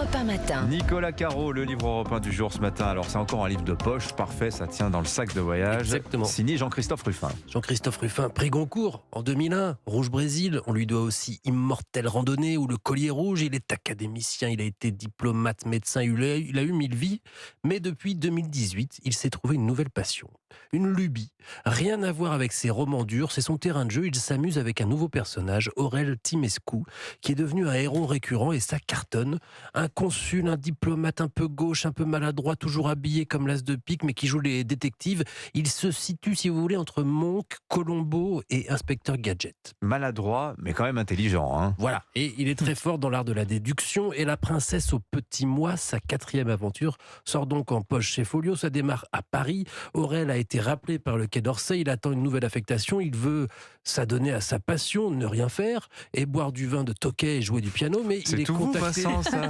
Europe 1 matin. Nicolas Caro, le livre européen du jour ce matin. Alors c'est encore un livre de poche, parfait, ça tient dans le sac de voyage. Exactement. Signé Jean-Christophe Ruffin. Jean-Christophe Ruffin, prix Goncourt en 2001, Rouge Brésil. On lui doit aussi Immortelle randonnée ou Le Collier rouge. Il est académicien, il a été diplomate, médecin, il a eu 1000 vies. Mais depuis 2018, il s'est trouvé une nouvelle passion. Une lubie. Rien à voir avec ses romans durs, c'est son terrain de jeu. Il s'amuse avec un nouveau personnage, Aurel Timescu, qui est devenu un héros récurrent et ça cartonne. Un consul, un diplomate un peu gauche, un peu maladroit, toujours habillé comme l'as de pique, mais qui joue les détectives. Il se situe, si vous voulez, entre Monk, Colombo et Inspecteur Gadget. Maladroit, mais quand même intelligent. Hein. Voilà, et il est très fort dans l'art de la déduction. Et La princesse aux petits mois, sa 4e aventure, sort donc en poche chez Folio. Ça démarre à Paris. Aurel a été rappelé par le Quai d'Orsay. Il attend une nouvelle affectation. Il veut s'adonner à sa passion, ne rien faire, et boire du vin de Tokay et jouer du piano. Mais c'est il est tout vous, contacté. Vincent, ça.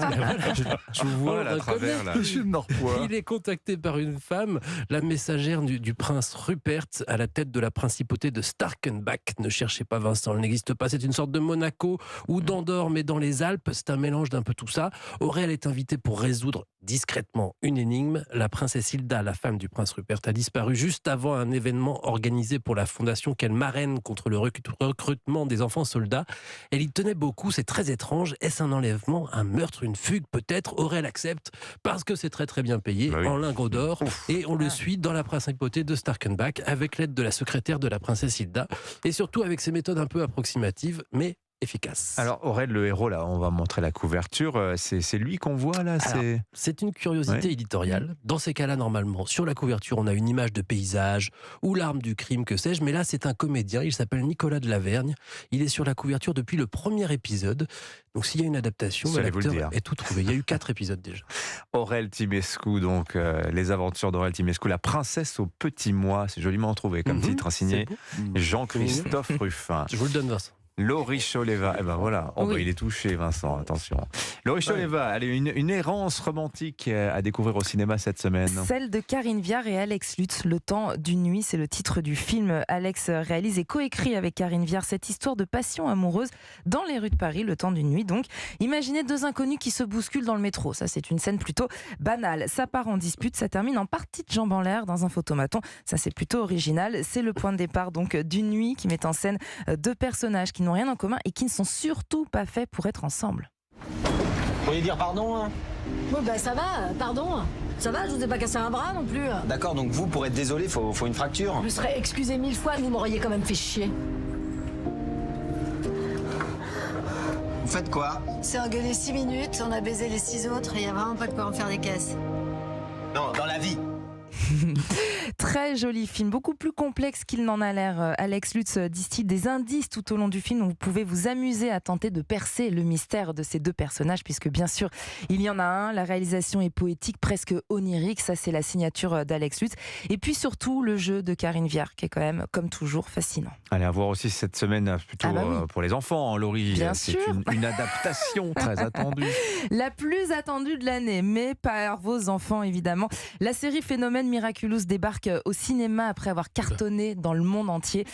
Je vous vois là à travers là. Il est contacté par une femme, la messagère du prince Rupert, à la tête de la principauté de Starkenbach. Ne cherchez pas Vincent, elle n'existe pas. C'est une sorte de Monaco ou d'Andorre, mais dans les Alpes. C'est un mélange d'un peu tout ça. Aurel est invité pour résoudre discrètement une énigme. La princesse Hilda, la femme du prince Rupert, a disparu juste avant un événement organisé pour la fondation qu'elle marraine contre le recrutement des enfants soldats. Elle y tenait beaucoup, c'est très étrange. Est-ce un enlèvement, un meurtre, une fugue peut-être? Aurel accepte parce que c'est très très bien payé, en lingots d'or. Et on le suit dans la principauté de Starkenbach avec l'aide de la secrétaire de la princesse Hilda et surtout avec ses méthodes un peu approximatives mais efficace. Alors Aurel, le héros, là, on va montrer la couverture, c'est lui qu'on voit là. C'est une curiosité éditoriale. Dans ces cas-là, normalement, sur la couverture, on a une image de paysage ou l'arme du crime, que sais-je, mais là, c'est un comédien, il s'appelle Nicolas de Lavergne. Il est sur la couverture depuis le premier épisode. Donc s'il y a une adaptation, l'acteur est tout trouvé. Il y a eu 4 épisodes déjà. Aurel Timescu, donc les aventures d'Aurel Timescu, la princesse aux petits mois, c'est joliment trouvé comme titre, signé Jean-Christophe Ruffin. Je vous le donne, Vincent. Laurie Choleva, eh ben voilà, il est touché Vincent, attention. Laurie Choleva, allez, une errance romantique à découvrir au cinéma cette semaine. Celle de Karine Viard et Alex Lutz, Le temps d'une nuit, c'est le titre du film. Alex réalise et coécrit avec Karine Viard cette histoire de passion amoureuse dans les rues de Paris, le temps d'une nuit donc. Imaginez 2 inconnus qui se bousculent dans le métro, ça c'est une scène plutôt banale. Ça part en dispute, ça termine en partie de jambes en l'air dans un photomaton, ça c'est plutôt original. C'est le point de départ donc d'une nuit qui met en scène 2 personnages qui n'ont rien en commun et qui ne sont surtout pas faits pour être ensemble. Vous pourriez dire pardon hein? Bon ben ça va, pardon. Ça va, je vous ai pas cassé un bras non plus. D'accord, donc vous, pour être désolé, faut une fracture. Je me serais excusé 1000 fois, vous m'auriez quand même fait chier. Vous faites quoi? C'est engueulé 6 minutes, on a baisé les 6 autres et y a vraiment pas de quoi en faire des caisses. Non, dans la vie. Très joli film, beaucoup plus complexe qu'il n'en a l'air. Alex Lutz distille des indices tout au long du film où vous pouvez vous amuser à tenter de percer le mystère de ces 2 personnages, puisque bien sûr, il y en a un, la réalisation est poétique, presque onirique, ça c'est la signature d'Alex Lutz. Et puis surtout, le jeu de Karine Viard, qui est quand même, comme toujours, fascinant. Allez, à voir aussi cette semaine plutôt pour les enfants, hein, Laurie. Bien c'est sûr. une adaptation très attendue. La plus attendue de l'année, mais par vos enfants évidemment. La série Phénomène Miraculous débarque au cinéma après avoir cartonné dans le monde entier.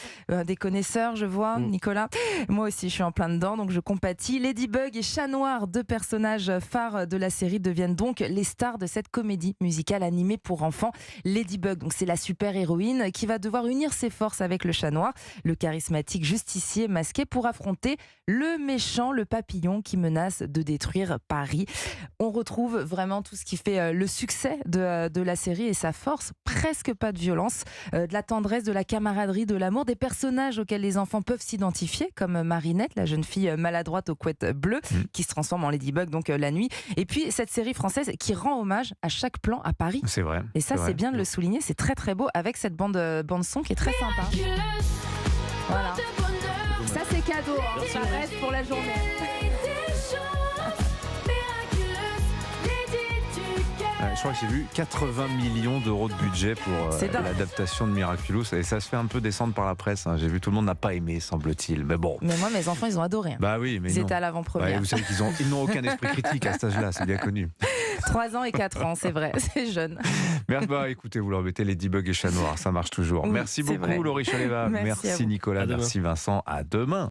Des connaisseurs, je vois, Nicolas. Moi aussi, je suis en plein dedans, donc je compatis. Ladybug et Chat Noir, 2 personnages phares de la série, deviennent donc les stars de cette comédie musicale animée pour enfants. Ladybug, donc c'est la super-héroïne qui va devoir unir ses forces avec le Chat Noir, le charismatique justicier masqué, pour affronter le méchant, le papillon qui menace de détruire Paris. On retrouve vraiment tout ce qui fait le succès de la série et sa force, presque pas de violence, de la tendresse, de la camaraderie, de l'amour, des personnages auxquels les enfants peuvent s'identifier, comme Marinette, la jeune fille maladroite aux couettes bleues, qui se transforme en Ladybug donc la nuit. Et puis cette série française qui rend hommage à chaque plan à Paris. C'est vrai. Et ça, c'est bien de le souligner, c'est très très beau avec cette bande son qui est très sympa. Voilà. Ça c'est cadeau, hein. Ça reste pour la journée. Je crois que j'ai vu 80 millions d'euros de budget pour l'adaptation de Miraculous et ça se fait un peu descendre par la presse. Hein. J'ai vu tout le monde n'a pas aimé, semble-t-il. Mais bon. Mais moi, mes enfants, ils ont adoré. Hein. Bah oui, mais ils étaient à l'avant-première. Vous savez qu'ils n'ont aucun esprit critique à cet âge-là, c'est bien connu. 3 ans et 4 ans, c'est vrai, c'est jeune. Merci, écoutez, vous leur mettez Ladybug et Chat Noir, ça marche toujours. Oui, merci beaucoup, Laurie Choleva. Merci Nicolas, merci Vincent. À demain.